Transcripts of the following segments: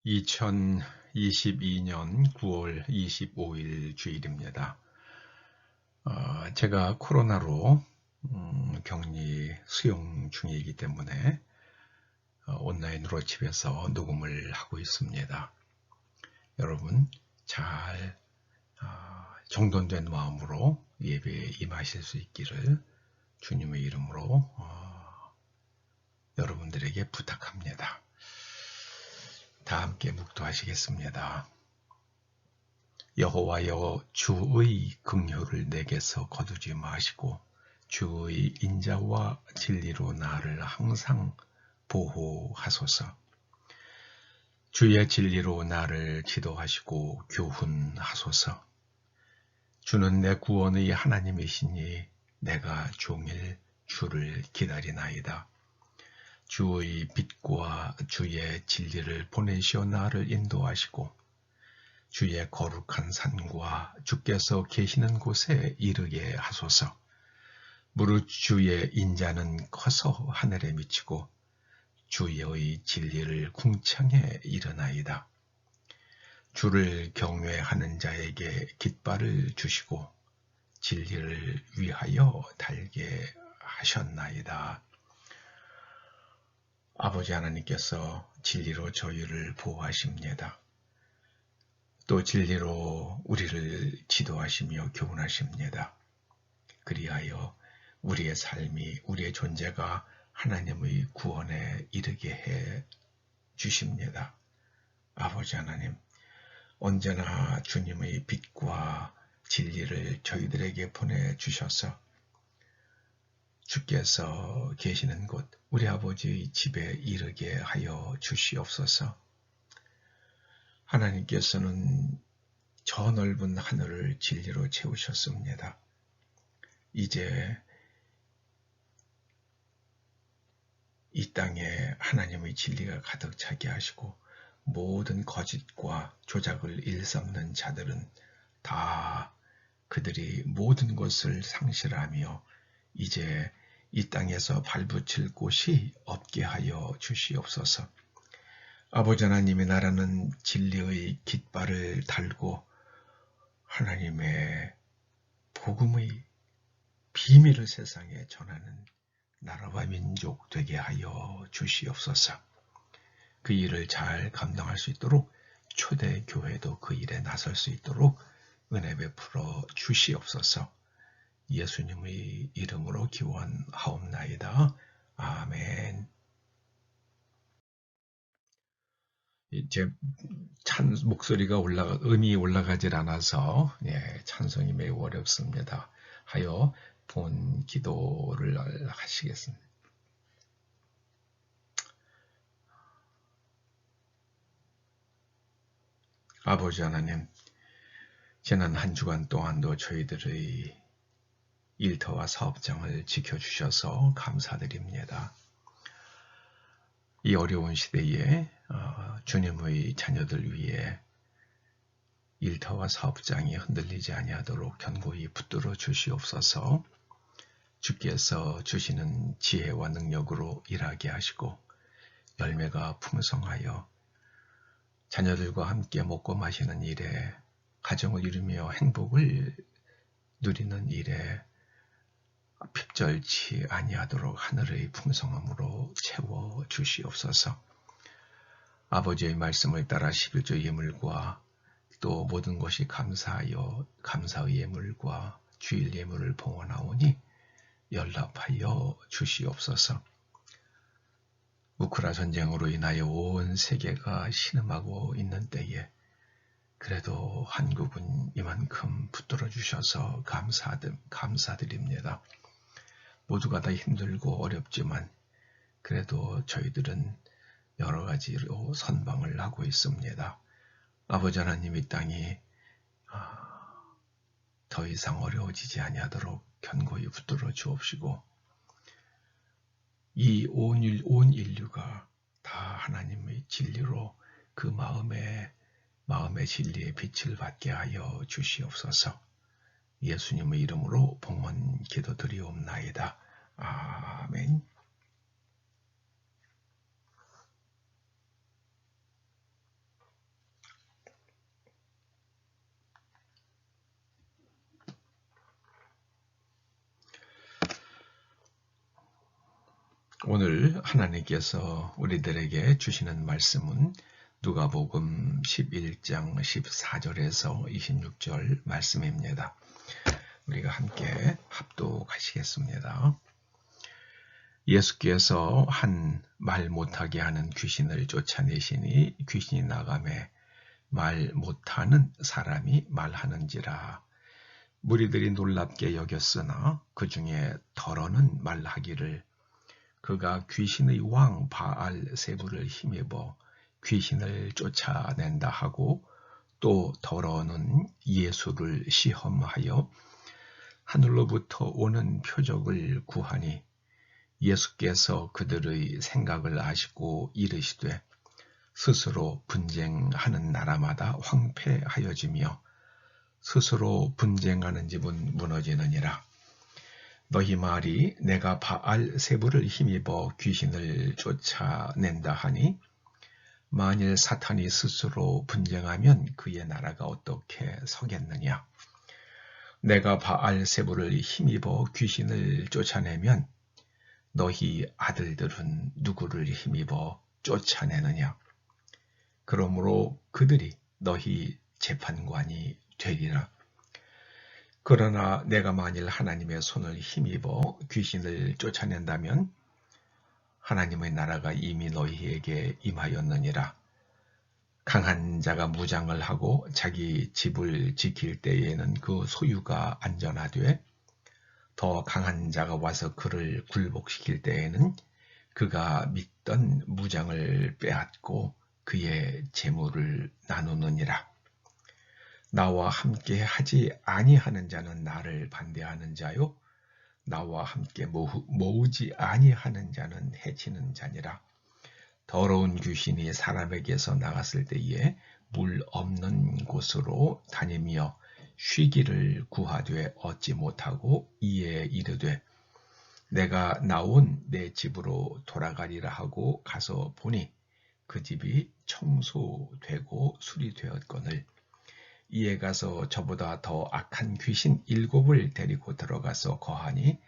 2022년 9월 25일 주일입니다. 제가 코로나로 격리 수용 중이기 때문에 온라인으로 집에서 녹음을 하고 있습니다. 여러분 잘 정돈된 마음으로 예배에 임하실 수 있기를 주님의 이름으로 여러분들에게 부탁합니다. 다 함께 묵도하시겠습니다. 여호와여, 주의 긍휼을 내게서 거두지 마시고 주의 인자와 진리로 나를 항상 보호하소서. 주의 진리로 나를 지도하시고 교훈하소서. 주는 내 구원의 하나님이시니 내가 종일 주를 기다리나이다. 주의 빛과 주의 진리를 보내시어 나를 인도하시고 주의 거룩한 산과 주께서 계시는 곳에 이르게 하소서. 무릇 주의 인자는 커서 하늘에 미치고 주의 진리를 궁창에 이르나이다. 주를 경외하는 자에게 깃발을 주시고 진리를 위하여 달게 하셨나이다. 아버지 하나님께서 진리로 저희를 보호하십니다. 또 진리로 우리를 지도하시며 교훈하십니다. 그리하여 우리의 삶이, 우리의 존재가 하나님의 구원에 이르게 해 주십니다. 아버지 하나님, 언제나 주님의 빛과 진리를 저희들에게 보내주셔서 주께서 계시는 곳, 우리 아버지의 집에 이르게 하여 주시옵소서. 하나님께서는 저 넓은 하늘을 진리로 채우셨습니다. 이제 이 땅에 하나님의 진리가 가득 차게 하시고 모든 거짓과 조작을 일삼는 자들은 다 그들이 모든 것을 상실하며 이제 이 땅에서 발붙일 곳이 없게 하여 주시옵소서. 아버지 하나님의 나라는 진리의 깃발을 달고 하나님의 복음의 비밀을 세상에 전하는 나라와 민족 되게 하여 주시옵소서. 그 일을 잘 감당할 수 있도록 초대교회도 그 일에 나설 수 있도록 은혜 베풀어 주시옵소서. 예수님의 이름으로 기원하옵나이다. 아멘. 제 목소리가 음이 올라가질 않아서 찬송이 매우 어렵습니다. 하여 본 기도를 하시겠습니다. 아버지 하나님, 지난 한 주간 동안도 저희들의 일터와 사업장을 지켜주셔서 감사드립니다. 이 어려운 시대에 주님의 자녀들 위해 일터와 사업장이 흔들리지 아니하도록 견고히 붙들어 주시옵소서. 주께서 주시는 지혜와 능력으로 일하게 하시고 열매가 풍성하여 자녀들과 함께 먹고 마시는 일에, 가정을 이루며 행복을 누리는 일에 핍절치 아니하도록 하늘의 풍성함으로 채워 주시옵소서. 아버지의 말씀을 따라 11조 예물과 또 모든 것이 감사하여 감사의 예물과 주일 예물을 봉헌하오니 연락하여 주시옵소서. 우크라 전쟁으로 인하여 온 세계가 신음하고 있는 때에 그래도 한국은 이만큼 붙들어 주셔서 감사드립니다. 모두가 다 힘들고 어렵지만 그래도 저희들은 여러 가지로 선방을 하고 있습니다. 아버지 하나님, 이 땅이 더 이상 어려워지지 아니하도록 견고히 붙들어 주옵시고 이 온 인류가 다 하나님의 진리로 그 마음의 진리의 빛을 받게 하여 주시옵소서. 예수님의 이름으로 봉헌 기도드리옵나이다. 아멘. 오늘 하나님께서 우리들에게 주시는 말씀은 누가복음 11장 14절에서 26절 말씀입니다. 우리가 함께 합독하시겠습니다. 예수께서 한 말 못하게 하는 귀신을 쫓아내시니 귀신이 나가매 말 못하는 사람이 말하는지라. 무리들이 놀랍게 여겼으나 그 중에 더러는 말하기를 그가 귀신의 왕 바알세불을 힘입어 귀신을 쫓아낸다 하고 또 더러는 예수를 시험하여 하늘로부터 오는 표적을 구하니 예수께서 그들의 생각을 아시고 이르시되 스스로 분쟁하는 나라마다 황폐하여지며 스스로 분쟁하는 집은 무너지느니라. 너희 말이 내가 바알세불을 힘입어 귀신을 쫓아낸다 하니 만일 사탄이 스스로 분쟁하면 그의 나라가 어떻게 서겠느냐. 내가 바알세불을 힘입어 귀신을 쫓아내면 너희 아들들은 누구를 힘입어 쫓아내느냐. 그러므로 그들이 너희 재판관이 되리라. 그러나 내가 만일 하나님의 손을 힘입어 귀신을 쫓아낸다면 하나님의 나라가 이미 너희에게 임하였느니라. 강한 자가 무장을 하고 자기 집을 지킬 때에는 그 소유가 안전하되 더 강한 자가 와서 그를 굴복시킬 때에는 그가 믿던 무장을 빼앗고 그의 재물을 나누느니라. 나와 함께 하지 아니하는 자는 나를 반대하는 자요 나와 함께 모으지 아니하는 자는 해치는 자니라. 더러운 귀신이 사람에게서 나갔을 때에 물 없는 곳으로 다니며 쉬기를 구하되 얻지 못하고 이에 이르되 내가 나온 내 집으로 돌아가리라 하고 가서 보니 그 집이 청소되고 수리되었거늘 이에 가서 저보다 더 악한 귀신 7을 데리고 들어가서 거하니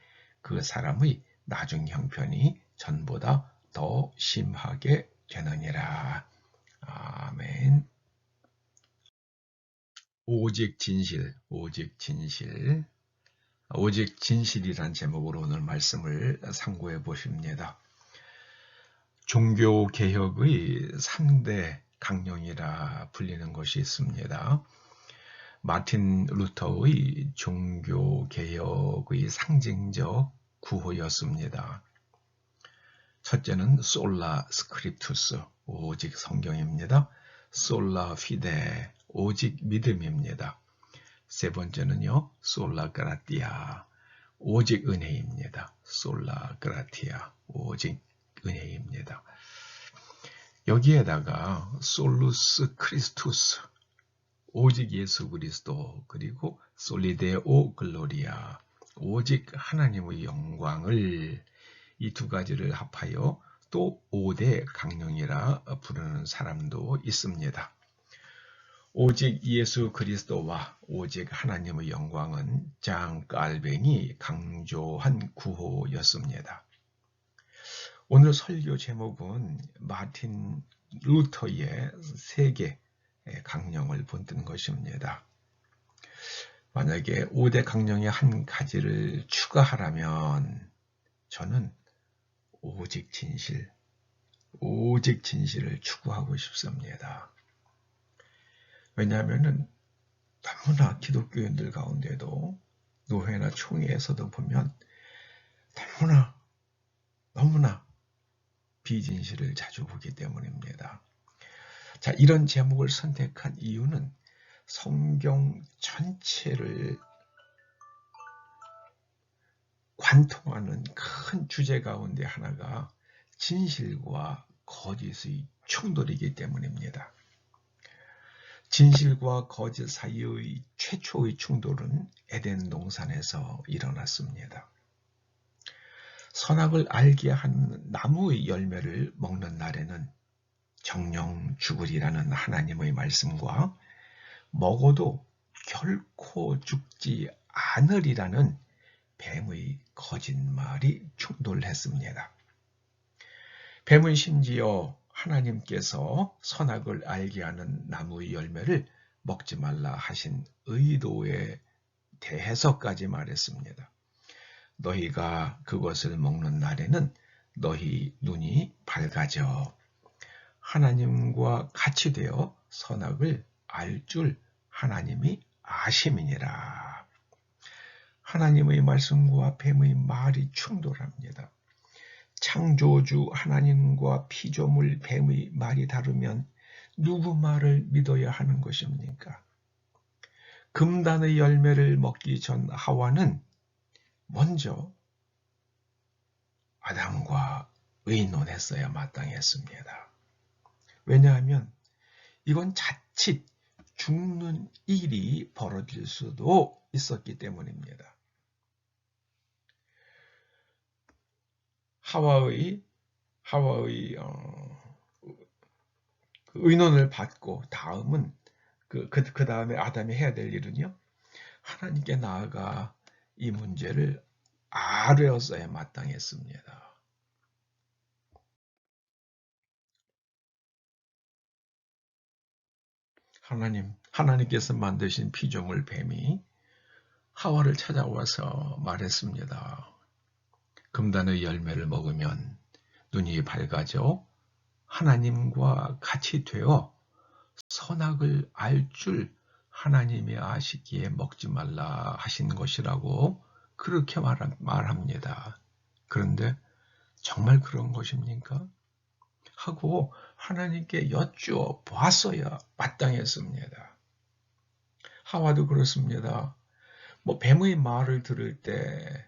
그 사람의 나중 형편이 전보다 더 심하게 되느니라. 아멘. 오직 진실, 오직 진실. 오직 진실이란 제목으로 오늘 말씀을 상고해 보십니다. 종교개혁의 3대 강령이라 불리는 것이 있습니다. 마틴 루터의 종교개혁의 상징적 구호였습니다. 첫째는 솔라 스크립투스, 오직 성경입니다. 솔라 피데, 오직 믿음입니다. 세 번째는요, 솔라 그라티아, 오직 은혜입니다. 솔라 그라티아, 오직 은혜입니다. 여기에다가 솔루스 크리스투스, 오직 예수 그리스도, 그리고 솔리데오 글로리아, 오직 하나님의 영광을 이 두 가지를 합하여 또 5대 강령이라 부르는 사람도 있습니다. 오직 예수 그리스도와 오직 하나님의 영광은 장 깔뱅이 강조한 구호였습니다. 오늘 설교 제목은 마틴 루터의 3개 강령을 본뜬 것입니다. 만약에 5대 강령의 한 가지를 추가하라면 저는 오직 진실을 추구하고 싶습니다. 왜냐하면 너무나 기독교인들 가운데도 노회나 총회에서도 보면 너무나 비진실을 자주 보기 때문입니다. 자, 이런 제목을 선택한 이유는 성경 전체를 관통하는 큰 주제 가운데 하나가 진실과 거짓의 충돌이기 때문입니다. 진실과 거짓 사이의 최초의 충돌은 에덴 동산에서 일어났습니다. 선악을 알게 하는 나무의 열매를 먹는 날에는 정령 죽으리라는 하나님의 말씀과 먹어도 결코 죽지 않으리라는 뱀의 거짓말이 충돌했습니다. 뱀은 심지어 하나님께서 선악을 알게 하는 나무의 열매를 먹지 말라 하신 의도에 대해서까지 말했습니다. 너희가 그것을 먹는 날에는 너희 눈이 밝아져 하나님과 같이 되어 선악을 알 줄 하나님이 아심이니라. 하나님의 말씀과 뱀의 말이 충돌합니다. 창조주 하나님과 피조물 뱀의 말이 다르면 누구 말을 믿어야 하는 것입니까? 금단의 열매를 먹기 전 하와는 먼저 아담과 의논했어야 마땅했습니다. 왜냐하면 이건 자칫 죽는 일이 벌어질 수도 있었기 때문입니다. 하와의 의논을 받고 다음은 그 다음에 아담이 해야 될 일은요, 하나님께 나아가 이 문제를 아뢰었어야 마땅했습니다. 하나님께서 만드신 피조물 뱀이 하와를 찾아와서 말했습니다. 금단의 열매를 먹으면 눈이 밝아져 하나님과 같이 되어 선악을 알 줄 하나님이 아시기에 먹지 말라 하신 것이라고 그렇게 말합니다. 그런데 정말 그런 것입니까? 하고 하나님께 여쭈어 보았어야 마땅했습니다. 하와도 그렇습니다. 뱀의 말을 들을 때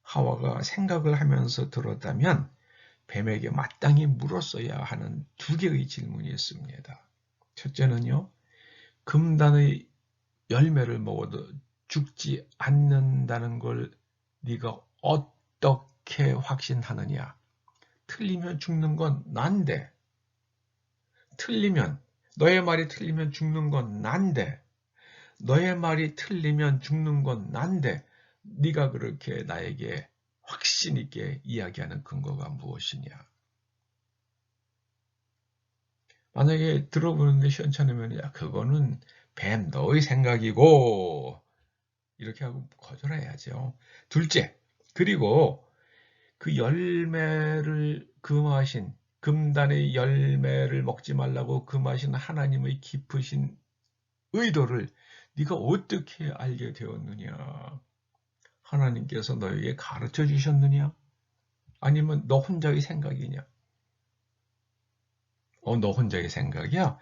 하와가 생각을 하면서 들었다면 뱀에게 마땅히 물었어야 하는 두 개의 질문이 있습니다. 첫째는요, 금단의 열매를 먹어도 죽지 않는다는 걸 네가 어떻게 확신하느냐? 틀리면 죽는 건 난데, 너의 말이 틀리면 죽는 건 난데, 너의 말이 틀리면 죽는 건 난데, 네가 그렇게 나에게 확신 있게 이야기하는 근거가 무엇이냐? 만약에 들어보는데 시원찮으면 야 그거는 뱀 너의 생각이고 이렇게 하고 거절해야죠. 둘째, 그리고 그 열매를 금하신 금단의 열매를 먹지 말라고 금하신 하나님의 깊으신 의도를 네가 어떻게 알게 되었느냐? 하나님께서 너에게 가르쳐 주셨느냐? 아니면 너 혼자의 생각이냐? 너 혼자의 생각이야?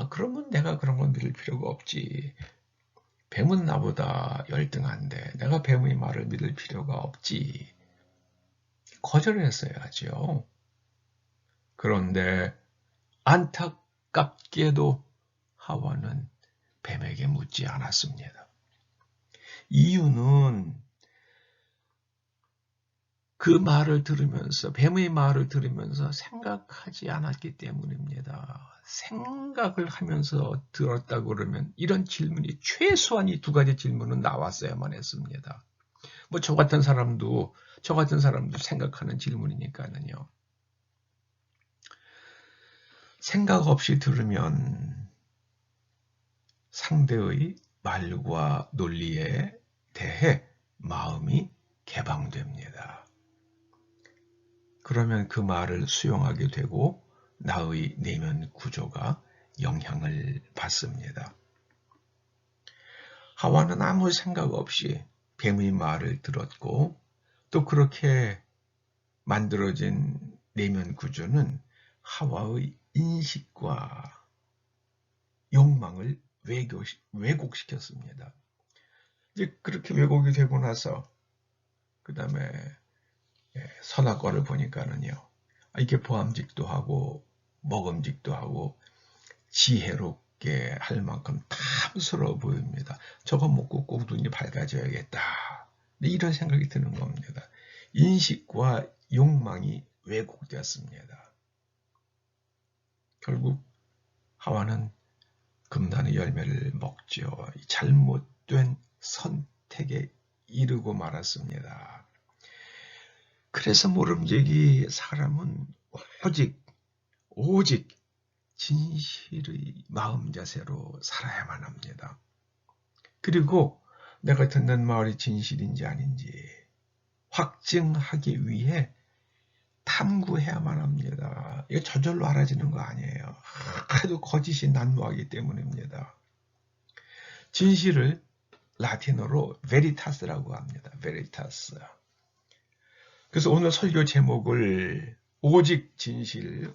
그러면 내가 그런 건 믿을 필요가 없지. 뱀은 나보다 열등한데 내가 뱀의 말을 믿을 필요가 없지. 거절했어야죠. 그런데 안타깝게도 하와는 뱀에게 묻지 않았습니다. 이유는 그 말을 들으면서, 뱀의 말을 들으면서 생각하지 않았기 때문입니다. 생각을 하면서 들었다고 그러면 이런 질문이 최소한 이 두 가지 질문은 나왔어야만 했습니다. 저 같은 사람도 생각하는 질문이니까는요. 생각 없이 들으면 상대의 말과 논리에 대해 마음이 개방됩니다. 그러면 그 말을 수용하게 되고 나의 내면 구조가 영향을 받습니다. 하와는 아무 생각 없이 뱀의 말을 들었고 또 그렇게 만들어진 내면 구조는 하와의 인식과 욕망을 왜곡시켰습니다. 이제 그렇게 왜곡이 되고 나서 그 다음에 선악과를 보니까는요, 이게 보암직도 하고 먹음직도 하고 지혜롭게 할 만큼 탐스러워 보입니다. 저거 먹고 꼭 눈이 밝아져야겠다. 이런 생각이 드는 겁니다. 인식과 욕망이 왜곡되었습니다. 결국 하와는 금단의 열매를 먹죠. 잘못된 선택에 이르고 말았습니다. 그래서 모름지기 사람은 오직 진실의 마음 자세로 살아야만 합니다. 그리고 내가 듣는 말이 진실인지 아닌지 확증하기 위해 탐구해야만 합니다. 이거 저절로 알아지는 거 아니에요. 하도 거짓이 난무하기 때문입니다. 진실을 라틴어로 베리타스라고 합니다. 베리타스. 그래서 오늘 설교 제목을 오직 진실을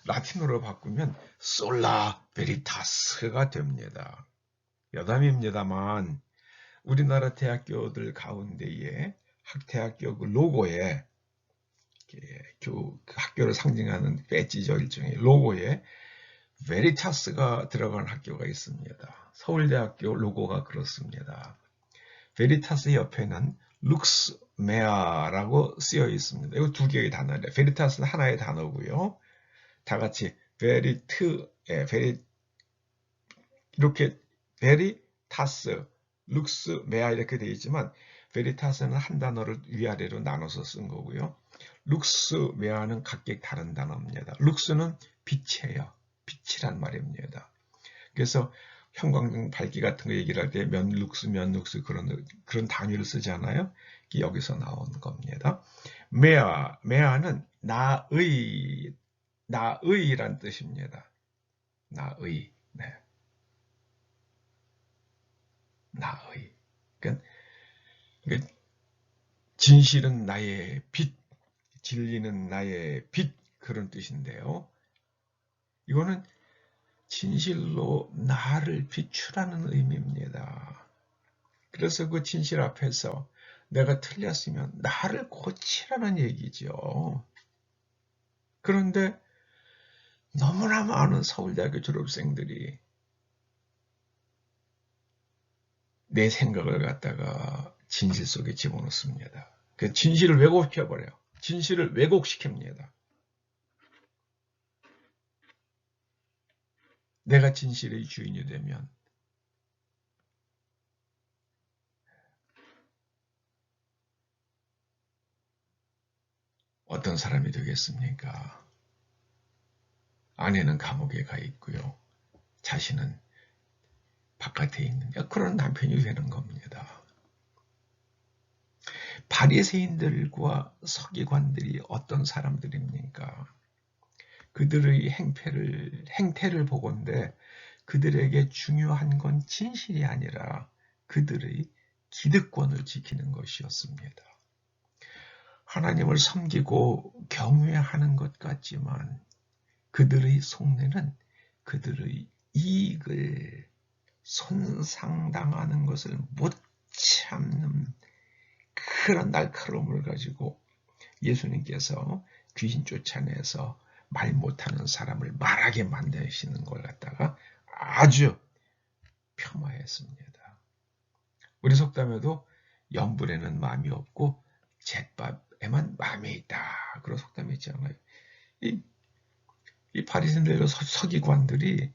라틴어로 바꾸면 솔라 베리타스가 됩니다. 여담입니다만 우리나라 대학교들 가운데에 대학교 그 로고에 그 학교를 상징하는 배지죠. 일종의 로고에 베리타스가 들어간 학교가 있습니다. 서울대학교 로고가 그렇습니다. 베리타스 옆에는 룩스 메아라고 쓰여 있습니다. 이거 두 개의 단어예요. 베리타스는 하나의 단어고요. 다 같이 이렇게 베리타스, 룩스 메아 이렇게 되어 있지만 베리타스는 한 단어를 위아래로 나눠서 쓴 거고요. 룩스 메아는 각각 다른 단어입니다. 룩스는 빛이에요. 빛이란 말입니다. 그래서 형광등 밝기 같은 거 얘기를 할 때 몇 룩스 그런 단위를 쓰잖아요. 여기서 나온 겁니다. 메아는 나의란 뜻입니다. 나의. 네. 나의. 그러니까 진실은 나의 빛, 진리는 나의 빛 그런 뜻인데요. 이거는 진실로 나를 비추라는 의미입니다. 그래서 그 진실 앞에서 내가 틀렸으면 나를 고치라는 얘기죠. 그런데 너무나 많은 서울대학교 졸업생들이 내 생각을 갖다가 진실 속에 집어넣습니다. 그 진실을 왜곡시켜버려요. 진실을 왜곡시킵니다. 내가 진실의 주인이 되면 어떤 사람이 되겠습니까? 아내는 감옥에 가 있고요. 자신은 바깥에 있는 그런 남편이 되는 겁니다. 바리새인들과 서기관들이 어떤 사람들입니까? 그들의 행태를 보건대 그들에게 중요한 건 진실이 아니라 그들의 기득권을 지키는 것이었습니다. 하나님을 섬기고 경외하는 것 같지만 그들의 속내는 그들의 이익을 손상당하는 것을 못 참는 그런 날카로움을 가지고 예수님께서 귀신 쫓아내서 말 못하는 사람을 말하게 만드시는 걸 갖다가 아주 폄하했습니다. 우리 속담에도 염불에는 마음이 없고 잿밥에만 마음이 있다. 그런 속담이 있잖아요. 이 바리새인들과 서기관들이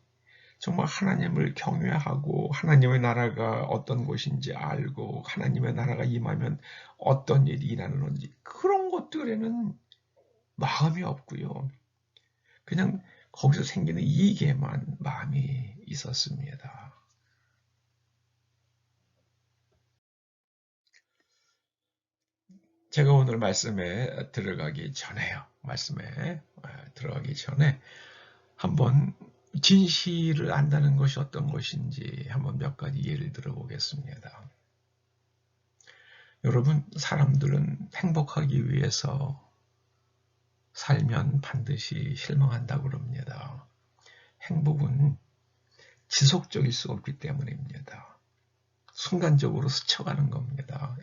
정말 하나님을 경외하고 하나님의 나라가 어떤 곳인지 알고 하나님의 나라가 임하면 어떤 일이 일어나는지 그런 것들에는 마음이 없고요. 그냥 거기서 생기는 이익에만 마음이 있었습니다. 제가 오늘 말씀에 들어가기 전에 한번 진실을 안다는 것이 어떤 것인지 한번 몇 가지 예를 들어보겠습니다. 여러분, 사람들은 행복하기 위해서 살면 반드시 실망한다고 그럽니다. 행복은 지속적일 수 없기 때문입니다. 순간적으로 스쳐가는 겁니다.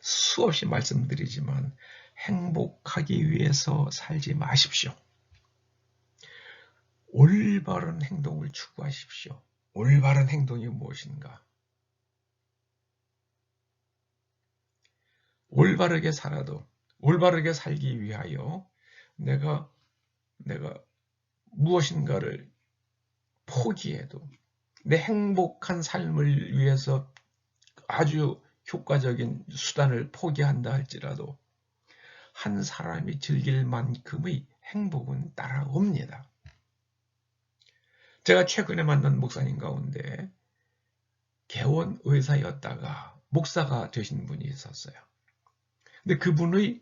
수없이 말씀드리지만 행복하기 위해서 살지 마십시오. 올바른 행동을 추구하십시오. 올바른 행동이 무엇인가? 올바르게 살기 위하여 내가 무엇인가를 포기해도 내 행복한 삶을 위해서 아주 효과적인 수단을 포기한다 할지라도 한 사람이 즐길 만큼의 행복은 따라옵니다. 제가 최근에 만난 목사님 가운데 개원 의사였다가 목사가 되신 분이 있었어요. 근데 그분의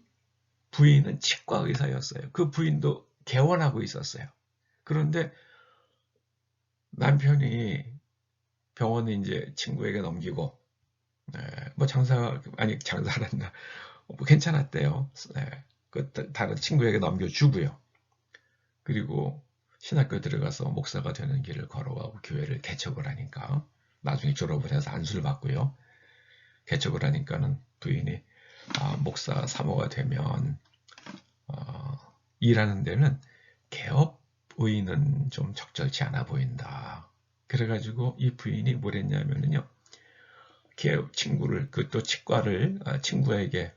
부인은 치과 의사였어요. 그 부인도 개원하고 있었어요. 그런데 남편이 병원을 이제 친구에게 넘기고, 장사를 뭐 괜찮았대요. 다른 친구에게 넘겨주고요. 그리고 신학교 들어가서 목사가 되는 길을 걸어가고 교회를 개척을 하니까 나중에 졸업을 해서 안수를 받고요. 개척을 하니까는 부인이 목사 사모가 되면 일하는 데는 개업의는 좀 적절치 않아 보인다. 그래가지고 이 부인이 뭘 했냐면요. 개업 친구를, 또 치과를 친구에게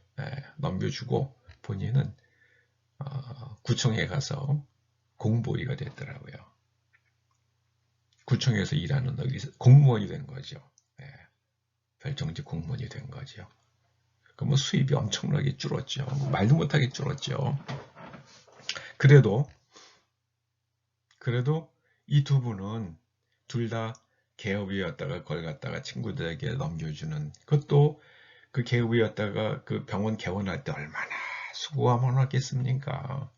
넘겨주고 본인은 구청에 가서 공보위가 됐더라고요. 구청에서 일하는 공무원이 된 거죠. 별정직 공무원이 된 거죠. 그럼 수입이 엄청나게 줄었죠. 말도 못하게 줄었죠. 그래도 이 두 분은 둘 다 개업이었다가 그걸 갖다가 친구들에게 넘겨주는, 그것도 그 개업이었다가 그 병원 개원할 때 얼마나 수고가 많았겠습니까?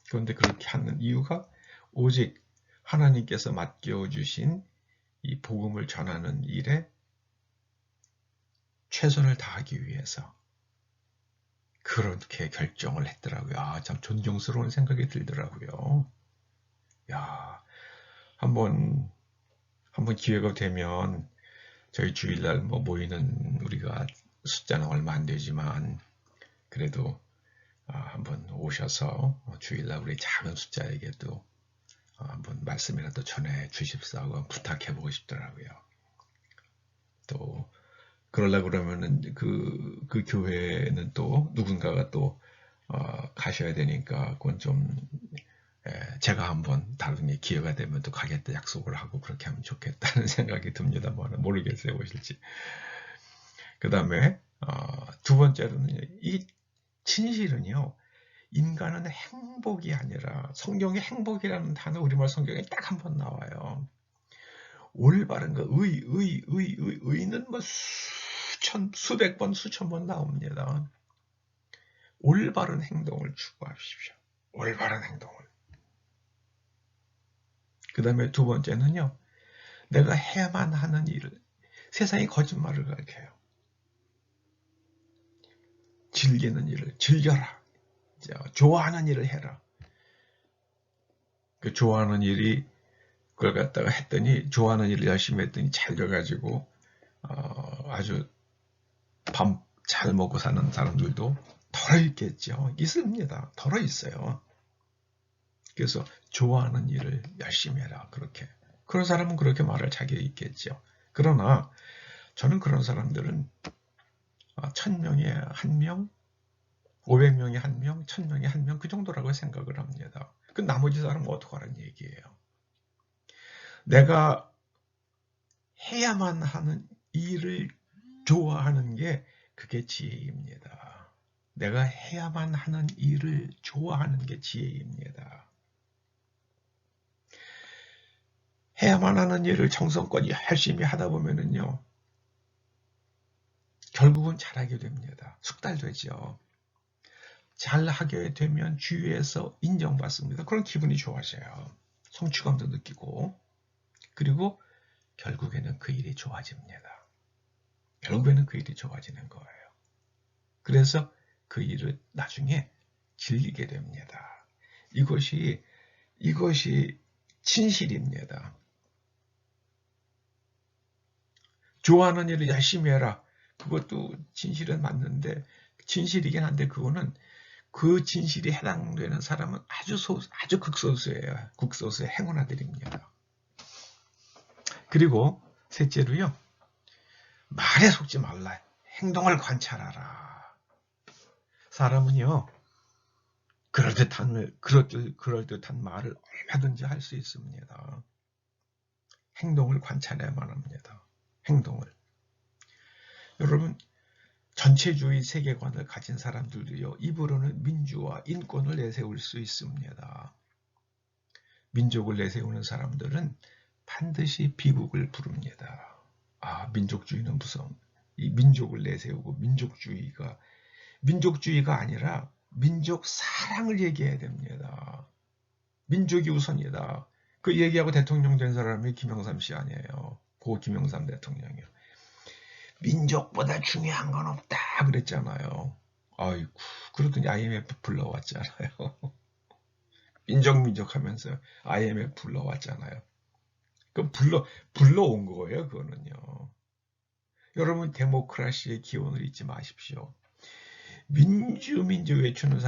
그런데 그렇게 하는 이유가 오직 하나님께서 맡겨주신 이 복음을 전하는 일에 최선을 다하기 위해서 그렇게 결정을 했더라고요. 참 존경스러운 생각이 들더라고요. 한번 기회가 되면 저희 주일날 모이는 우리가 숫자는 얼마 안 되지만 그래도 한번 오셔서 주일날 우리 작은 숫자에게도 한번 말씀이라도 전해 주십사고 부탁해 보고 싶더라고요. 또 그러려고 그러면은 그 교회는 또 누군가가 또 가셔야 되니까 그건 좀 제가 한번 다른 기회가 되면 또 가겠다 약속을 하고 그렇게 하면 좋겠다는 생각이 듭니다만 모르겠어요, 오실지. 그 다음에 두 번째로는 이 진실은요, 인간은 행복이 아니라, 성경에 행복이라는 단어 우리말 성경에 딱 한 번 나와요. 올바른 거, 의는 뭐 수백 번, 수천 번 나옵니다. 올바른 행동을 추구하십시오. 올바른 행동을. 그 다음에 두 번째는요, 내가 해야만 하는 일을, 세상이 거짓말을 가르쳐요. 즐기는 일을 즐겨라. 좋아하는 일을 해라. 그 좋아하는 일이, 그걸 갖다가 했더니, 좋아하는 일을 열심히 했더니 잘 돼가지고, 아주 밥 잘 먹고 사는 사람들도 덜어 있겠죠. 있습니다. 덜어 있어요. 그래서 좋아하는 일을 열심히 해라. 그런 사람은 그렇게 말할 자격이 있겠죠. 그러나 저는 그런 사람들은 1000명에 1명, 500명에 1명, 1000명에 1명 그 정도라고 생각을 합니다. 그 나머지 사람은 어떡하라는 얘기예요. 내가 해야만 하는 일을 좋아하는 게 그게 지혜입니다. 내가 해야만 하는 일을 좋아하는 게 지혜입니다. 해야만 하는 일을 정성껏 열심히 하다 보면은요, 결국은 잘하게 됩니다. 숙달되죠. 잘하게 되면 주위에서 인정받습니다. 그런 기분이 좋아져요. 성취감도 느끼고, 그리고 결국에는 그 일이 좋아집니다. 결국에는 그 일이 좋아지는 거예요. 그래서 그 일을 나중에 즐기게 됩니다. 이것이 진실입니다. 좋아하는 일을 열심히 해라. 그것도 진실은 맞는데, 진실이긴 한데 그거는 그 진실이 해당되는 사람은 아주 극소수예요. 극소수의 행운아들입니다. 그리고 셋째로요, 말에 속지 말라. 행동을 관찰하라. 사람은요, 그럴듯한 말을 얼마든지 할 수 있습니다. 행동을 관찰해야만 합니다. 행동을. 여러분, 전체주의 세계관을 가진 사람들도요, 입으로는 민주화, 인권을 내세울 수 있습니다. 민족을 내세우는 사람들은 반드시 비극을 부릅니다. 민족주의는 무서운, 이 민족을 내세우고 민족주의가 아니라 민족 사랑을 얘기해야 됩니다. 민족이 우선이다. 그 얘기하고 대통령 된 사람이 김영삼 씨 아니에요. 고 김영삼 대통령이요. 민족보다 중요한 건 없다 그랬잖아요. 아이고, 그러더니 IMF 불러왔잖아요. 민족 하면서 IMF 불러왔잖아요. 그 불러온 거예요, 그거는요. 여러분, 데모크라시의 기원을 잊지 마십시오. 민주 외치는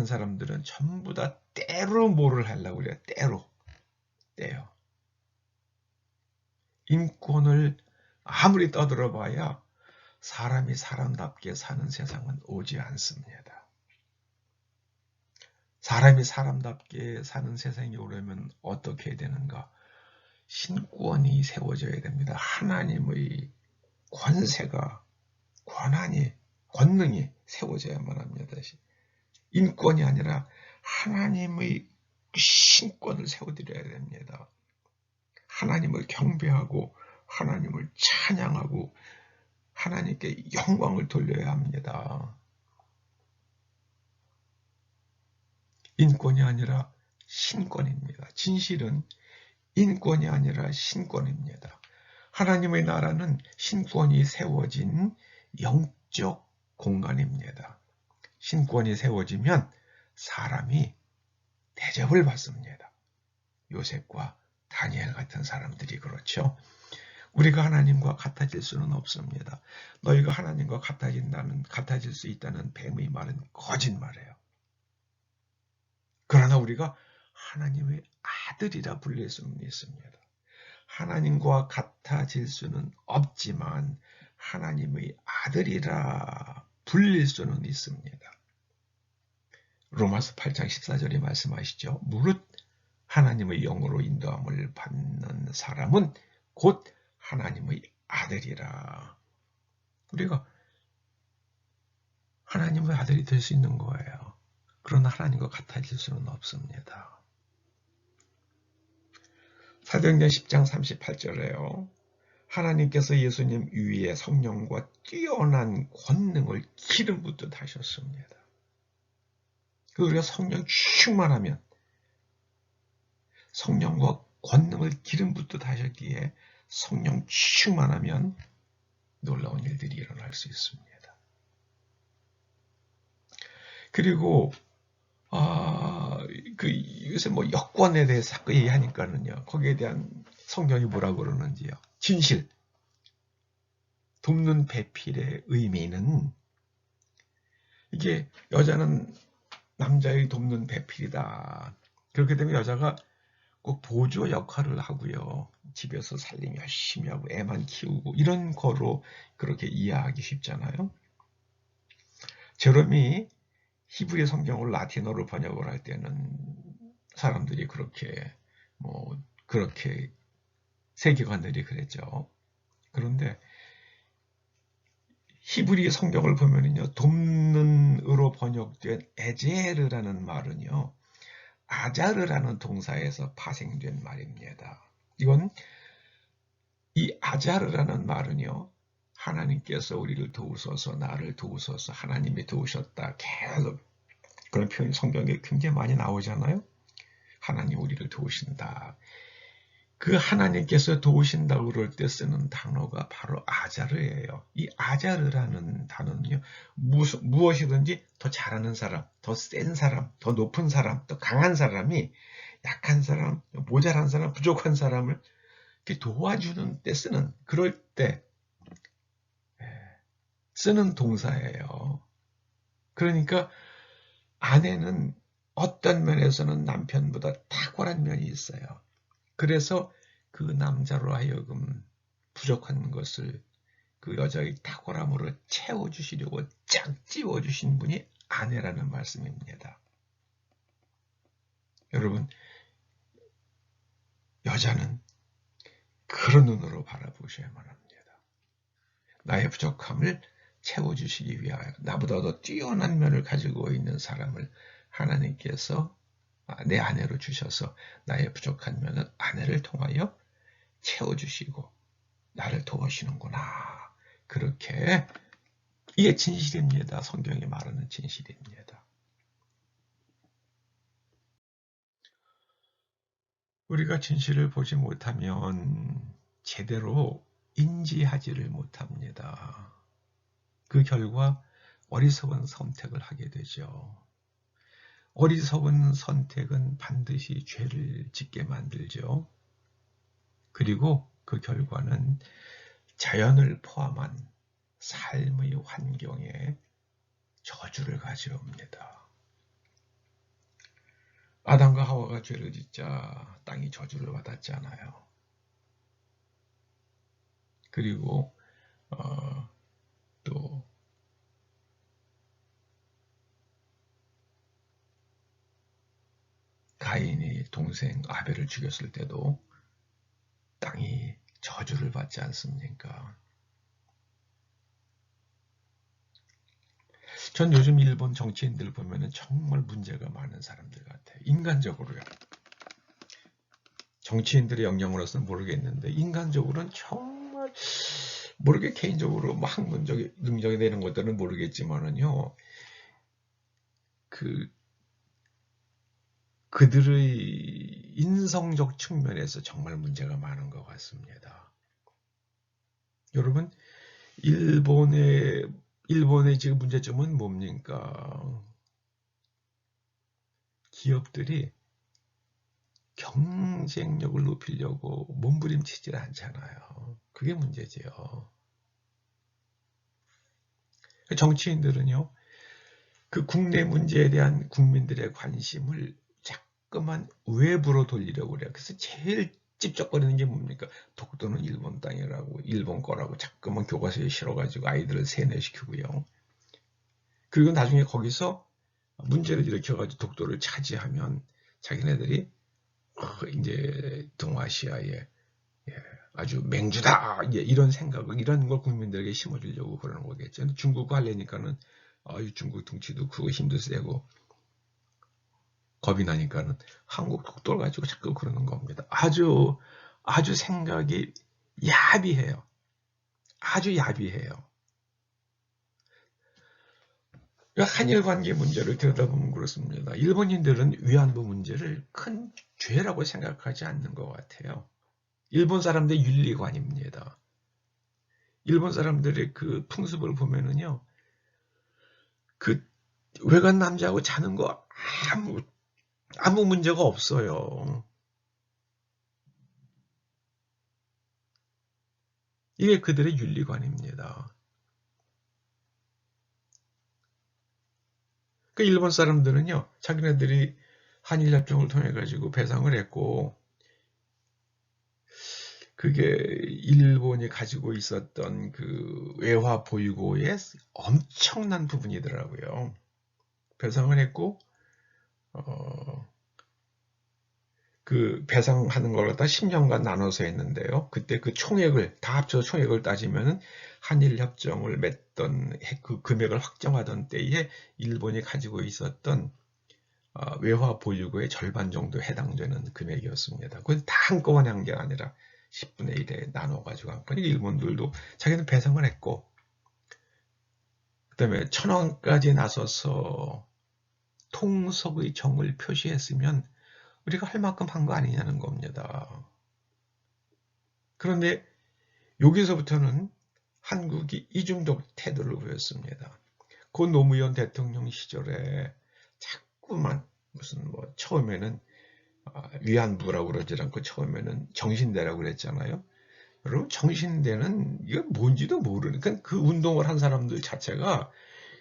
사람들은 전부 다 때로 뭐를 하려고 그래요. 때요. 인권을 아무리 떠들어봐야 사람이 사람답게 사는 세상은 오지 않습니다. 사람이 사람답게 사는 세상이 오려면 어떻게 해야 되는가? 신권이 세워져야 됩니다. 하나님의 권능이 세워져야만 합니다. 인권이 아니라 하나님의 신권을 세워드려야 됩니다. 하나님을 경배하고 하나님을 찬양하고 하나님께 영광을 돌려야 합니다. 인권이 아니라 신권입니다. 진실은 인권이 아니라 신권입니다. 하나님의 나라는 신권이 세워진 영적 공간입니다. 신권이 세워지면 사람이 대접을 받습니다. 요셉과 다니엘 같은 사람들이 그렇죠. 우리가 하나님과 같아질 수는 없습니다. 너희가 하나님과 같아질 수 있다는 뱀의 말은 거짓말이에요. 그러나 우리가 하나님의 아들이라 불릴 수는 있습니다. 하나님과 같아질 수는 없지만 하나님의 아들이라 불릴 수는 있습니다. 로마서 8장 14절에 말씀하시죠. 무릇 하나님의 영으로 인도함을 받는 사람은 곧 하나님의 아들이라. 우리가 하나님의 아들이 될 수 있는 거예요. 그러나 하나님과 같아질 수는 없습니다. 사도행전 10장 38절에요. 하나님께서 예수님 위에 성령과 뛰어난 권능을 기름 붓듯 하셨습니다. 우리가 성령 충만하면 성령과 권능을 기름 붓듯 하셨기에 성령 충만하면 놀라운 일들이 일어날 수 있습니다. 그리고 요새 여권에 대해서 자꾸 얘기하니까는요. 거기에 대한 성경이 뭐라고 그러는지요. 진실. 돕는 배필의 의미는 이게 여자는 남자의 돕는 배필이다. 그렇게 되면 여자가 꼭 보조 역할을 하고요. 집에서 살림 열심히 하고 애만 키우고 이런 거로 그렇게 이해하기 쉽잖아요. 제롬이 히브리 성경을 라틴어로 번역을 할 때는 사람들이 그렇게 세계관들이 그랬죠. 그런데 히브리 성경을 보면은요, 돕는으로 번역된 에제르라는 말은요, 아자르라는 동사에서 파생된 말입니다. 이 아자르라는 말은요, 하나님께서 우리를 도우소서, 나를 도우소서, 하나님이 도우셨다. 계속 그런 표현이 성경에 굉장히 많이 나오잖아요. 하나님 우리를 도우신다. 그 하나님께서 도우신다고 그럴 때 쓰는 단어가 바로 아자르예요. 이 아자르라는 단어는요, 무엇이든지 더 잘하는 사람, 더 센 사람, 더 높은 사람, 더 강한 사람이 약한 사람, 모자란 사람, 부족한 사람을 이렇게 도와주는 때 그럴 때 쓰는 동사예요. 그러니까 아내는 어떤 면에서는 남편보다 탁월한 면이 있어요. 그래서 그 남자로 하여금 부족한 것을 그 여자의 탁월함으로 채워주시려고 쫙 찌워주신 분이 아내라는 말씀입니다. 여러분, 여자는 그런 눈으로 바라보셔야만 합니다. 나의 부족함을 채워주시기 위하여 나보다 더 뛰어난 면을 가지고 있는 사람을 하나님께서 내 아내로 주셔서 나의 부족한 면을 아내를 통하여 채워주시고 나를 도우시는구나. 그렇게 이게 진실입니다. 성경이 말하는 진실입니다. 우리가 진실을 보지 못하면 제대로 인지하지를 못합니다. 그 결과 어리석은 선택을 하게 되죠. 어리석은 선택은 반드시 죄를 짓게 만들죠. 그리고 그 결과는 자연을 포함한 삶의 환경에 저주를 가져옵니다. 아담과 하와가 죄를 짓자 땅이 저주를 받았잖아요. 그리고 또 가인이 동생 아벨을 죽였을 때도 땅이 저주를 받지 않습니까? 전 요즘 일본 정치인들 보면은 정말 문제가 많은 사람들 같아요. 인간적으로요. 정치인들의 영향으로서는 모르겠는데 인간적으로는 정말 모르게 개인적으로 뭐 학문적인 능력이 되는 것들은 모르겠지만은요. 그들의 인성적 측면에서 정말 문제가 많은 것 같습니다. 여러분, 일본의 지금 문제점은 뭡니까? 기업들이 경쟁력을 높이려고 몸부림치질 않잖아요. 그게 문제지요. 정치인들은요, 그 국내 문제에 대한 국민들의 관심을 자꾸만 외부로 돌리려고 그래요. 그래서 제일 찝쩍거리는 게 뭡니까? 독도는 일본 땅이라고, 일본 거라고 자꾸만 교과서에 실어가지고 아이들을 세뇌시키고요. 그리고 나중에 거기서 문제를 일으켜가지고 독도를 차지하면 자기네들이 이제 동아시아에 아주 맹주다 이런 생각을 이런 걸 국민들에게 심어주려고 그러는 거겠죠. 중국과 하려니까는 중국 둥치도 크고 힘도 세고 겁이 나니까는 한국 독도를 가지고 자꾸 그러는 겁니다. 아주 생각이 야비해요. 아주 야비해요. 한일 관계 문제를 들여다보면 그렇습니다. 일본인들은 위안부 문제를 큰 죄라고 생각하지 않는 것 같아요. 일본 사람들의 윤리관입니다. 일본 사람들의 그 풍습을 보면은요, 그 외간 남자하고 자는 거 아무 문제가 없어요. 이게 그들의 윤리관입니다. 그 일본 사람들은요, 자기네들이 한일협정을 통해 가지고 배상을 했고, 그게 일본이 가지고 있었던 그 외화 보유고의 엄청난 부분이더라고요. 배상을 했고, 그 배상하는 걸 갖다 10년간 나눠서 했는데요. 그때 그 총액을 다 합쳐서 총액을 따지면 한일 협정을 맺던 그 금액을 확정하던 때에 일본이 가지고 있었던 외화 보유고의 절반 정도 해당되는 금액이었습니다. 그건 다 한꺼번에 한 게 아니라 10분의 1에 나눠가지고 한 거니까 일본들도 자기는 배상을 했고, 그 다음에 1,000원까지 나서서 통속의 정을 표시했으면 우리가 할 만큼 한 거 아니냐는 겁니다. 그런데 여기서부터는 한국이 이중적 태도를 보였습니다. 고 노무현 대통령 시절에 자꾸만 무슨 뭐 처음에는 위안부라고 그러지 않고 처음에는 정신대라고 그랬잖아요. 여러분 정신대는 이거 뭔지도 모르니까 그 운동을 한 사람들 자체가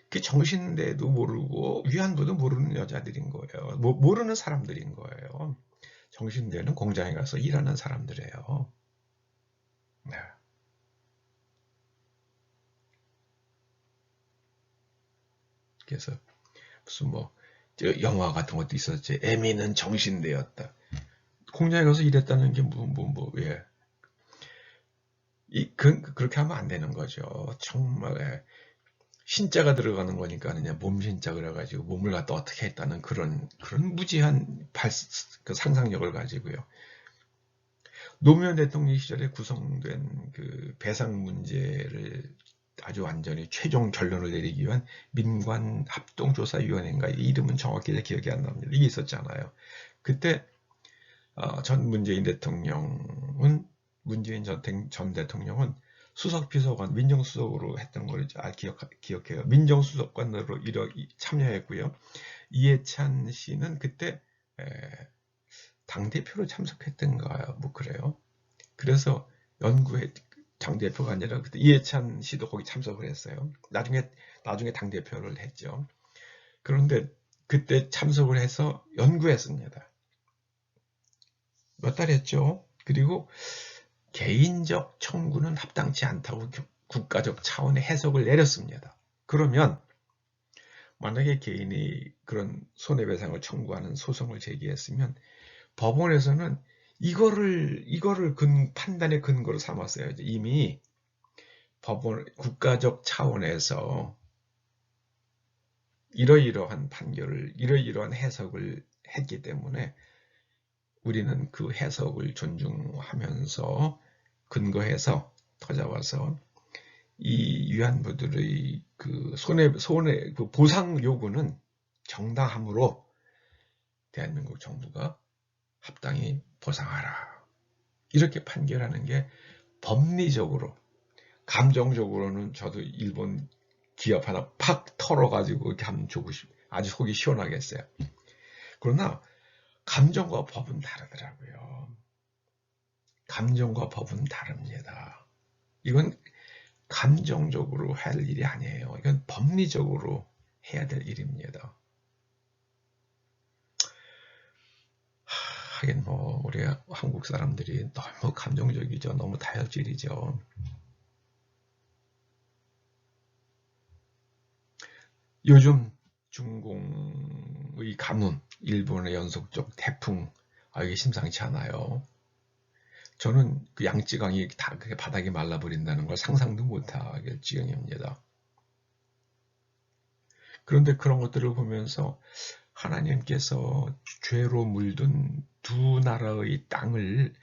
그 정신대도 모르고 위안부도 모르는 여자들인 거예요. 모르는 사람들인 거예요. 정신대는 공장에 가서 일하는 사람들이에요. 네. 그래서 무슨 뭐 영화 같은 것도 있었지. 에미는 정신대였다. 공장에 가서 일했다는 게 예. 그렇게 하면 안 되는 거죠. 정말 신자가 들어가는 거니까 그냥 몸신자 그래가지고 몸을 갖다 어떻게 했다는 그런 무지한 그 상상력을 가지고요. 노무현 대통령 시절에 구성된 그 배상 문제를 아주 완전히 최종 결론을 내리기 위한 민관 합동조사위원회인가, 이름은 정확히 기억이 안 납니다. 이게 있었잖아요. 그때 전 문재인 전 대통령은 수석비서관, 민정수석으로 했던 걸 잘 기억해요. 민정수석관으로 참여했고요. 이해찬 씨는 그때 당대표로 참석했던가요? 뭐 그래요. 그래서 연구회 당대표가 아니라 그때 이해찬 씨도 거기 참석을 했어요. 나중에 당대표를 했죠. 그런데 그때 참석을 해서 연구했습니다. 몇 달 했죠. 그리고 개인적 청구는 합당치 않다고 국가적 차원의 해석을 내렸습니다. 그러면 만약에 개인이 그런 손해배상을 청구하는 소송을 제기했으면 법원에서는 이거를 판단의 근거로 삼았어요. 이미 국가적 차원에서 이러이러한 판결을, 이러이러한 해석을 했기 때문에 우리는 그 해석을 존중하면서 근거해서 터잡아서 이 위안부들의 그 그 보상 요구는 정당함으로 대한민국 정부가 합당히 보상하라. 이렇게 판결하는 게 법리적으로, 감정적으로는 저도 일본 기업 하나 팍 털어가지고 이렇게 하면 아주 속이 시원하겠어요. 그러나 감정과 법은 다르더라고요. 감정과 법은 다릅니다. 이건 감정적으로 할 일이 아니에요. 이건 법리적으로 해야 될 일입니다. 하긴 뭐 우리 한국 사람들이 너무 감정적이죠. 너무 다혈질이죠. 요즘 중공의 가뭄, 일본의 연속적 태풍, 이게 심상치 않아요. 저는 그 양쯔강이 다 바닥이 말라버린다는 걸 상상도 못할 지경입니다. 그런데 그런 것들을 보면서 하나님께서 죄로 물든 두 나라의 땅을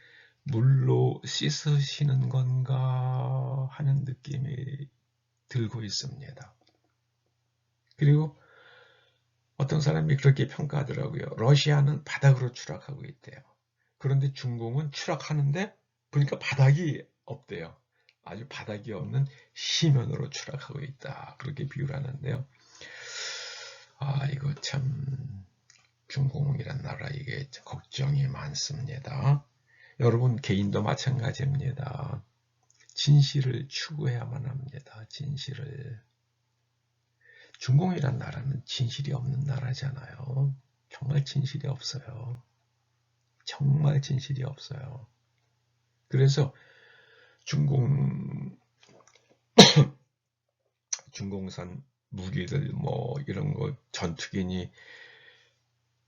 물로 씻으시는 건가 하는 느낌이 들고 있습니다. 그리고 어떤 사람이 그렇게 평가하더라고요. 러시아는 바닥으로 추락하고 있대요. 그런데 중공은 추락하는데 보니까 바닥이 없대요. 아주 바닥이 없는 시면으로 추락하고 있다. 그렇게 비유를 하는데요. 이거 참 중공이란 나라, 이게 걱정이 많습니다. 여러분 개인도 마찬가지입니다. 진실을 추구해야만 합니다. 진실을. 중공이란 나라는 진실이 없는 나라잖아요. 정말 진실이 없어요. 정말 진실이 없어요. 그래서 중공산 무기들 뭐 이런 거 전투기니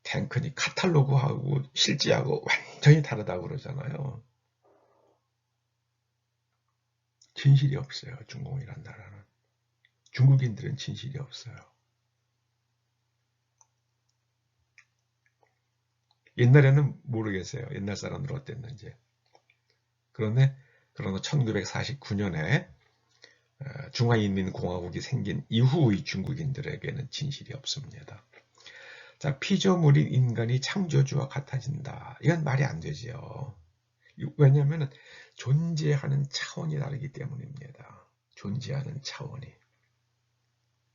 탱크니 카탈로그하고 실제하고 완전히 다르다고 그러잖아요. 진실이 없어요. 중공이란 나라는. 중국인들은 진실이 없어요. 옛날에는 모르겠어요. 옛날 사람들 어땠는지. 그러나 1949년에 중화인민공화국이 생긴 이후의 중국인들에게는 진실이 없습니다. 자, 피조물인 인간이 창조주와 같아진다. 이건 말이 안 되죠. 왜냐하면 존재하는 차원이 다르기 때문입니다. 존재하는 차원이.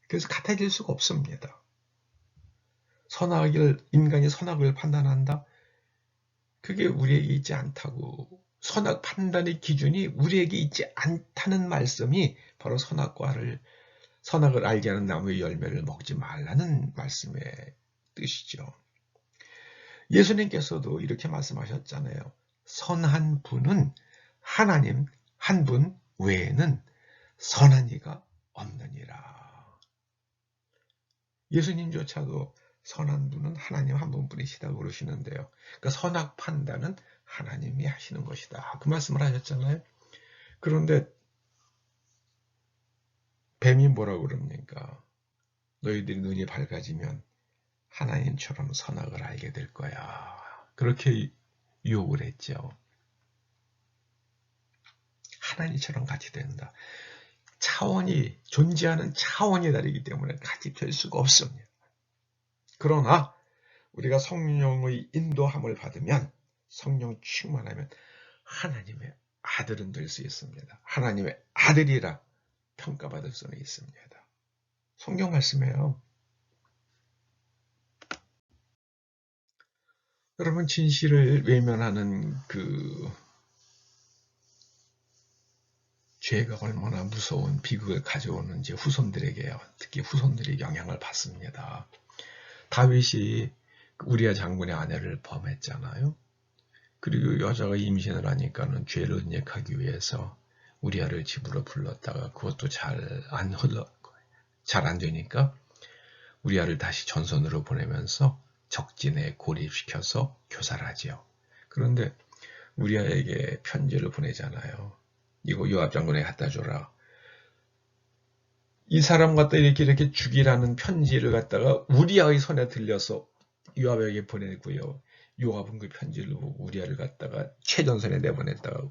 그래서 같아질 수가 없습니다. 인간이 선악을 판단한다? 그게 우리에게 있지 않다고. 선악 판단의 기준이 우리에게 있지 않다는 말씀이 바로 선악을 알게 하는 나무의 열매를 먹지 말라는 말씀의 뜻이죠. 예수님께서도 이렇게 말씀하셨잖아요. 선한 분은 하나님 한 분 외에는 선한 이가 없느니라. 예수님조차도 선한 분은 하나님 한 분뿐이시다고 그러시는데요. 그러니까 선악 판단은 하나님이 하시는 것이다. 그 말씀을 하셨잖아요. 그런데 뱀이 뭐라고 그럽니까? 너희들이 눈이 밝아지면 하나님처럼 선악을 알게 될 거야. 그렇게 유혹을 했죠. 하나님처럼 같이 된다. 차원이, 존재하는 차원이 다르기 때문에 같이 될 수가 없습니다. 그러나 우리가 성령의 인도함을 받으면, 성령 충만하면 하나님의 아들은 될 수 있습니다. 하나님의 아들이라 평가받을 수는 있습니다. 성경 말씀이에요. 여러분, 진실을 외면하는 그 죄가 얼마나 무서운 비극을 가져오는지 후손들에게요. 특히 후손들이 영향을 받습니다. 다윗이 우리아 장군의 아내를 범했잖아요. 그리고 여자가 임신을 하니까는 죄를 은닉하기 위해서 우리아를 집으로 불렀다가 그것도 잘 안 되니까 우리아를 다시 전선으로 보내면서 적진에 고립시켜서 교살하지요. 그런데 우리아에게 편지를 보내잖아요. 이거 요압 장군에 갖다 줘라. 이 사람 갖다 이렇게 죽이라는 편지를 갖다가 우리아의 손에 들려서 요압에게 보내고요. 요압은 그 편지를 보고 우리아를 갖다가 최전선에 내보냈다가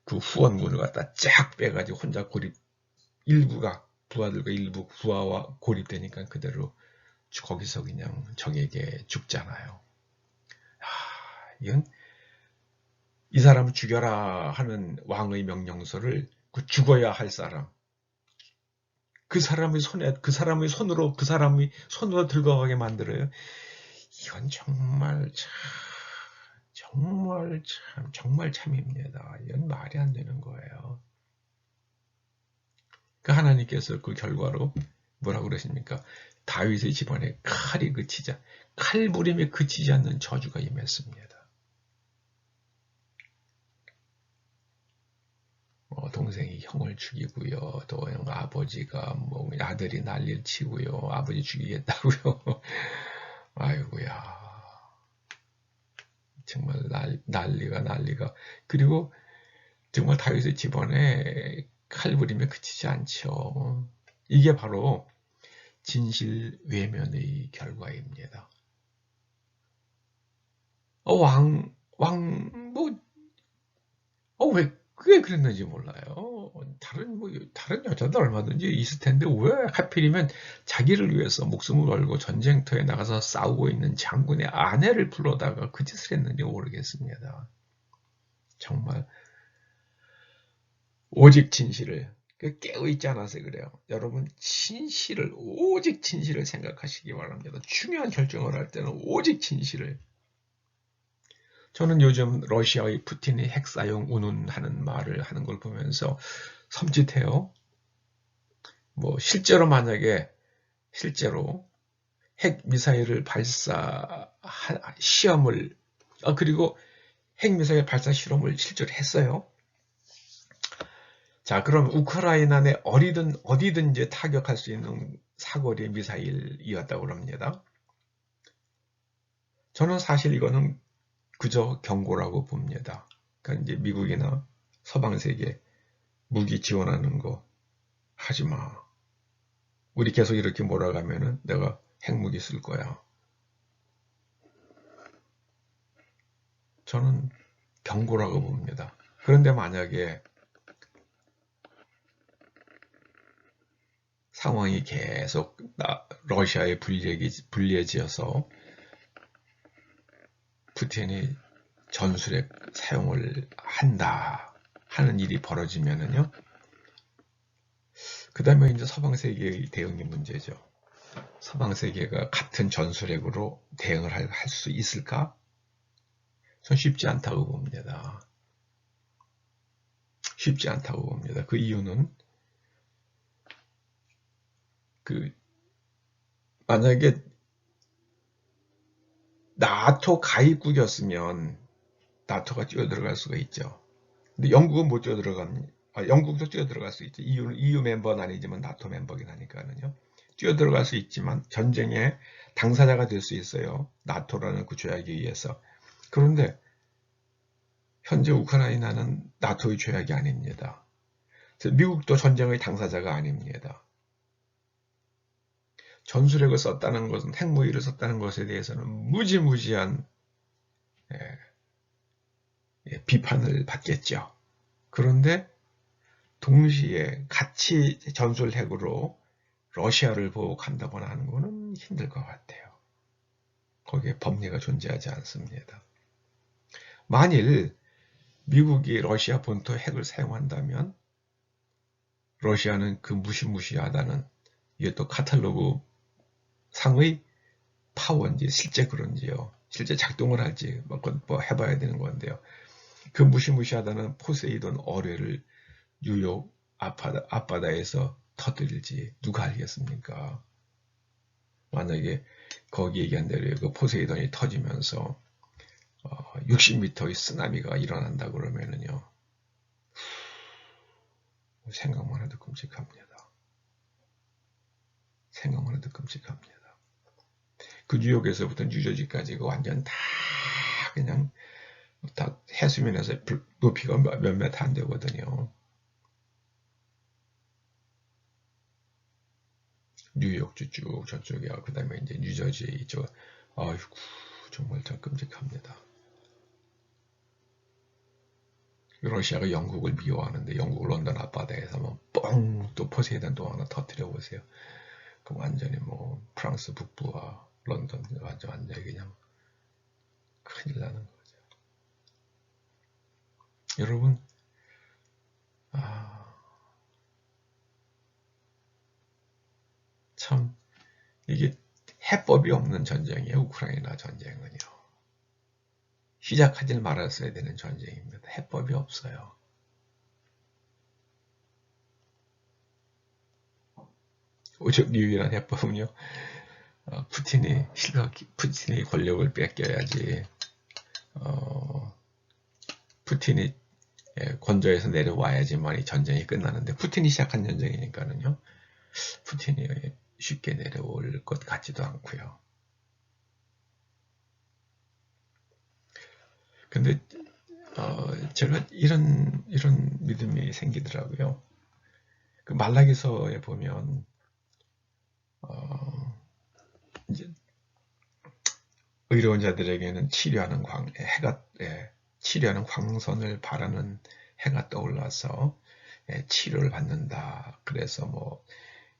그 후원군을 갖다 쫙 빼가지고 혼자 일부가 부하들과 일부 부하와 고립되니까 그대로 거기서 그냥 적에게 죽잖아요. 이건 이 사람을 죽여라 하는 왕의 명령서를 그 죽어야 할 사람, 그 사람의 손으로 들고 가게 만들어요. 이건 정말 참입니다. 이건 말이 안 되는 거예요. 그 하나님께서 그 결과로 뭐라고 그러십니까? 다윗의 집안에 칼부림이 그치지 않는 저주가 임했습니다. 동생이 형을 죽이고요. 또 아버지가 아들이 난리를 치고요. 아버지 죽이겠다고요. 아이고야. 정말 난리가. 그리고 정말 다윗의 집안에 칼부림이 그치지 않죠. 이게 바로 진실 외면의 결과입니다. 왜 그랬는지 몰라요. 다른 여자도 얼마든지 있을 텐데 왜 하필이면 자기를 위해서 목숨을 걸고 전쟁터에 나가서 싸우고 있는 장군의 아내를 불러다가 그 짓을 했는지 모르겠습니다. 정말 오직 진실을 깨어있지 않아서 그래요. 여러분, 오직 진실을 생각하시기 바랍니다. 중요한 결정을 할 때는 오직 진실을. 저는 요즘 러시아의 푸틴이 핵 사용 운운하는 말을 하는 걸 보면서 섬찟해요. 실제로 만약에 핵 미사일을 그리고 핵 미사일 발사 실험을 실제로 했어요. 자, 그럼 우크라이나 내 어디든지 타격할 수 있는 사거리 미사일이었다고 합니다. 저는 사실 이거는 그저 경고라고 봅니다. 그러니까 이제 미국이나 서방 세계 무기 지원하는 거 하지 마. 우리 계속 이렇게 몰아가면은 내가 핵무기 쓸 거야. 저는 경고라고 봅니다. 그런데 만약에 상황이 계속 러시아에 불리해지어서 푸틴이 전술핵 사용을 한다 하는 일이 벌어지면은요, 그 다음에 이제 서방 세계의 대응이 문제죠. 서방 세계가 같은 전술핵으로 대응을 할 수 있을까? 전 쉽지 않다고 봅니다. 쉽지 않다고 봅니다. 그 이유는 만약에 나토 가입국이었으면 나토가 뛰어들어갈 수가 있죠. 근데 영국은 못 영국도 뛰어들어갈 수 있죠. EU 멤버는 아니지만 나토 멤버긴 하니까는요. 뛰어들어갈 수 있지만 전쟁의 당사자가 될 수 있어요. 나토라는 그 조약에 의해서. 그런데 현재 우크라이나는 나토의 조약이 아닙니다. 미국도 전쟁의 당사자가 아닙니다. 전술핵을 썼다는 것은, 핵무기를 썼다는 것에 대해서는 무지무지한 비판을 받겠죠. 그런데 동시에 같이 전술핵으로 러시아를 보호한다거나 하는 것은 힘들 것 같아요. 거기에 법리가 존재하지 않습니다. 만일 미국이 러시아 본토 핵을 사용한다면 러시아는 그 무시무시하다는, 이게 또 카탈로그 상의 파워인지 실제 그런지요. 실제 작동을 할지 뭐 해봐야 되는 건데요. 그 무시무시하다는 포세이돈 어뢰를 뉴욕 앞바다에서 터뜨릴지 누가 알겠습니까? 만약에 거기 얘기한 대로 그 포세이돈이 터지면서 60m의 쓰나미가 일어난다 그러면은요, 생각만 해도 끔찍합니다. 생각만 해도 끔찍합니다. 그 뉴욕에서부터 뉴저지까지 그 완전 다 그냥 다 해수면에서 높이가 몇 메터 안 되거든요. 뉴욕주 쭉 저쪽이야. 그 다음에 이제 뉴저지 이쪽. 아이고, 정말 참 끔찍합니다. 러시아가 영국을 미워하는데 영국 런던 앞바다에서 뭐 뻥 또 포세이돈 또 하나 터뜨려 보세요. 그럼 완전히 뭐 프랑스 북부와 런던 완전히 그냥 큰일 나는 거죠. 여러분, 참 이게 해법이 없는 전쟁이에요. 우크라이나 전쟁은요. 시작하지 말았어야 되는 전쟁입니다. 해법이 없어요. 오직 유일한 해법은요, 푸틴이 권력을 뺏겨야지, 푸틴이 권좌에서 내려와야지만 이 전쟁이 끝나는데, 푸틴이 시작한 전쟁이니까는요, 푸틴이 쉽게 내려올 것 같지도 않고요. 근데 제가 이런 믿음이 생기더라고요. 그 말라기서에 보면 이제 의로운 자들에게는 치료하는 치료하는 광선을 바라는 해가 떠올라서 치료를 받는다. 그래서 뭐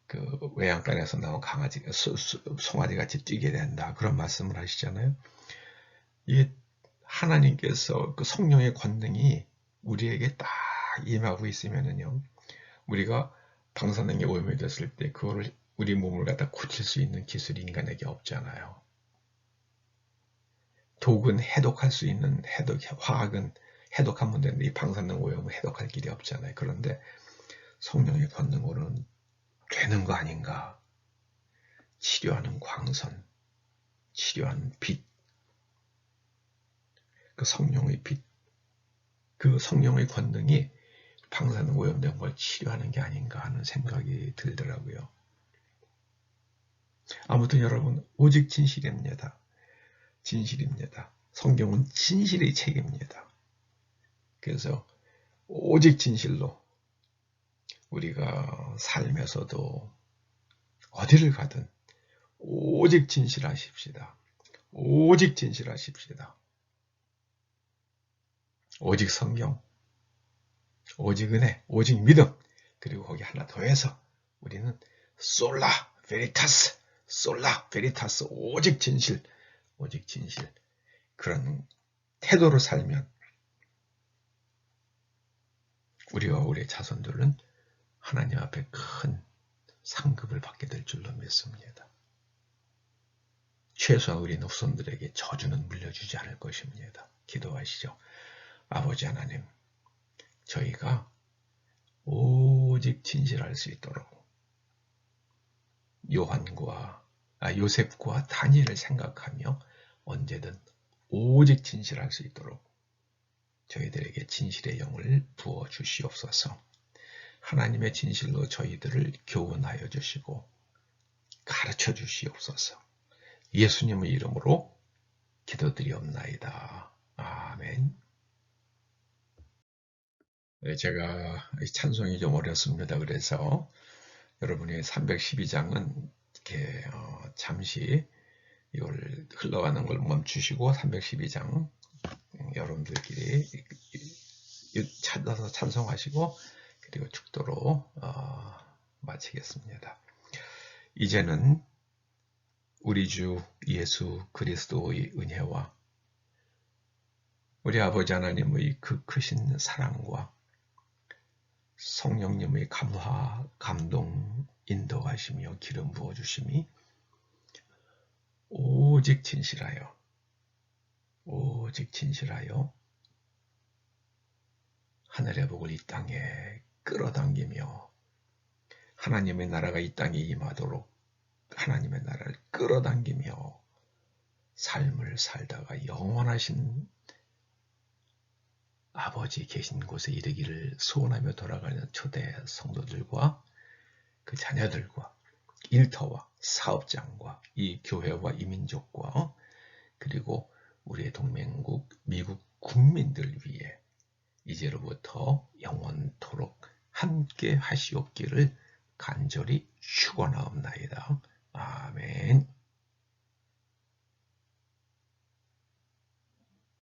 그 외양간에서 나온 강아지가 송아지 같이 뛰게 된다. 그런 말씀을 하시잖아요. 이게 하나님께서 그 성령의 권능이 우리에게 딱 임하고 있으면은요, 우리가 방사능에 오염이 됐을 때 그거를 우리 몸을 갖다 고칠 수 있는 기술이 인간에게 없잖아요. 독은 해독할 수 있는 화학은 해독하면 되는데 이 방사능 오염은 해독할 길이 없잖아요. 그런데 성령의 권능으로는 되는 거 아닌가? 치료하는 광선, 치료하는 빛, 그 성령의 빛, 그 성령의 권능이 방사능 오염된 걸 치료하는 게 아닌가 하는 생각이 들더라고요. 아무튼 여러분, 오직 진실입니다. 진실입니다. 성경은 진실의 책입니다. 그래서 오직 진실로 우리가 삶에서도 어디를 가든 오직 진실하십시다. 오직 진실하십시다. 오직 성경, 오직 은혜, 오직 믿음, 그리고 거기 하나 더해서 우리는 솔라 베리타스, 오직 진실, 그런 태도로 살면 우리와 우리의 자손들은 하나님 앞에 큰 상급을 받게 될 줄로 믿습니다. 최소한 우리 후손들에게 저주는 물려주지 않을 것입니다. 기도하시죠. 아버지 하나님, 저희가 오직 진실할 수 있도록 요셉과 다니엘을 생각하며 언제든 오직 진실할 수 있도록 저희들에게 진실의 영을 부어 주시옵소서. 하나님의 진실로 저희들을 교훈하여 주시고 가르쳐 주시옵소서. 예수님의 이름으로 기도드리옵나이다. 아멘. 제가 찬송이 좀 어렵습니다. 그래서 여러분이 312장은 이렇게 잠시 이걸 흘러가는 걸 멈추시고 312장 여러분들끼리 찾아서 찬송하시고 그리고 축도로 마치겠습니다. 이제는 우리 주 예수 그리스도의 은혜와 우리 아버지 하나님의 그 크신 사랑과 성령님의 감화, 감동, 인도하시며 기름 부어주심이 오직 진실하여 하늘의 복을 이 땅에 끌어당기며 하나님의 나라가 이 땅에 임하도록 하나님의 나라를 끌어당기며 삶을 살다가 영원하신 아버지 계신 곳에 이르기를 소원하며 돌아가는 초대 성도들과 그 자녀들과 일터와 사업장과 이 교회와 이 민족과 그리고 우리의 동맹국 미국 국민들 위해 이제로부터 영원토록 함께 하시옵기를 간절히 축원하옵나이다. 아멘.